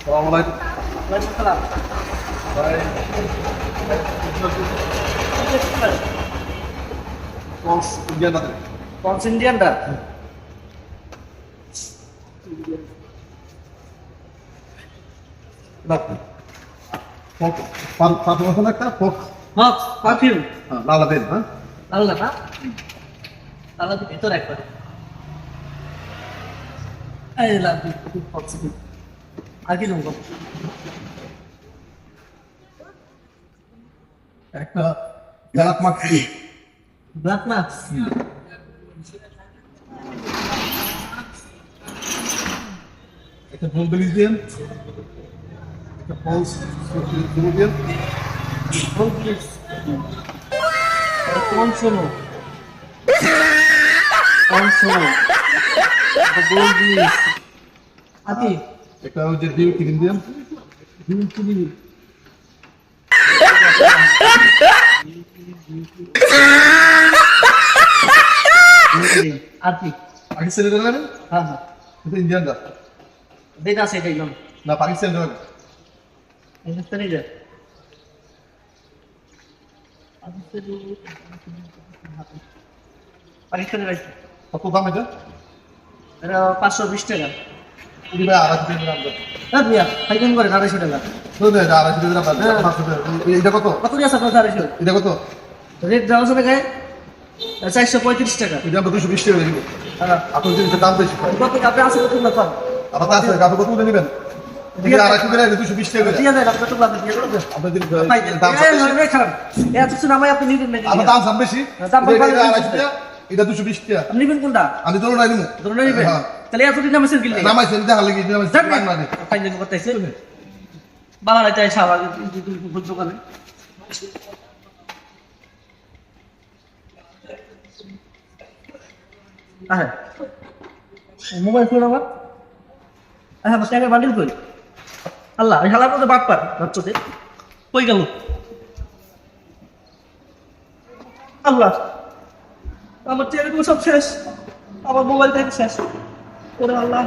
সালাম আলাইকুম ওয়ালাইকুম সালাম। ভাই কস ইন্ডিয়ান আছে কনস ইন্ডিয়ানটা না ফক পাঁচ বছর একটা ফক হ্যাঁ পারফিউম লালা দেন হ্যাঁ আল্লাহ না আল্লাহ ভিতর একবার এই লাভ আর কি নেবো একটা গ্যালাত মাখছি ব্ল্যাক না একটা ফুল বেলিজ দেন একটা ফলস ফুল দেন कौन सुनो कौन सुनो बोल दिए आती একটা ওই যে ডিম ক্রিম দেন आती পাকিস্তানি দেন हाँ हाँ এটা ইন্ডিয়ানটা देना से कहीं না পাকিস্তানি দেন हिंदुस्तानी दे পাকিস্তানি রাইস কত দাম এটা এটা 520 টাকা কুড়ি ভাই 250 টাকা দাম হ্যাঁ মিয়া ফাইন করে 250 টাকা তো দে 250 টাকা দাম এটা কত কত দিয়ে আছে আপনার 250 এটা কত রেট দেওয়া আছে টাকায় 435 টাকা এটা আমরা 220 টাকা দিব হ্যাঁ আপনার জিনিসের দাম বেশি পাই কত আপনি আছে কত না পান আপনার আছে আপনি কত নেবেন এটা 250 টাকা 220 টাকা দিয়ে দেন আপনি তো লাগবে দিয়ে দেন আপনার যদি ভাই দাম এই খারাপ এত কিছু নামাই আপনি নিবেন নাকি আপনার দাম দাম বেশি দাম এটা ভালো 250 টাকা এটা 220 টাকা আপনি নিবেন কোনটা আমি ধরুন নাই নিবো ধরে নিবেন হ্যাঁ তাহলে এত দিন নামাইছেন কিনলে নামাইছেন দেখা লাগি নামাইছেন না না ফাইন দিন করতেছে বাবা রাইতে সাবা ভুল দোকানে হ্যাঁ মোবাইল ফোন আমার হ্যাঁ আমার টাকার বান্ডিল কই আল্লাহ এই হালার মধ্যে বাদ পার বাচ্চাতে কই গেল আল্লাহ আমার টেলিফোন সব শেষ আমার মোবাইল থেকে শেষ ওরে আল্লাহ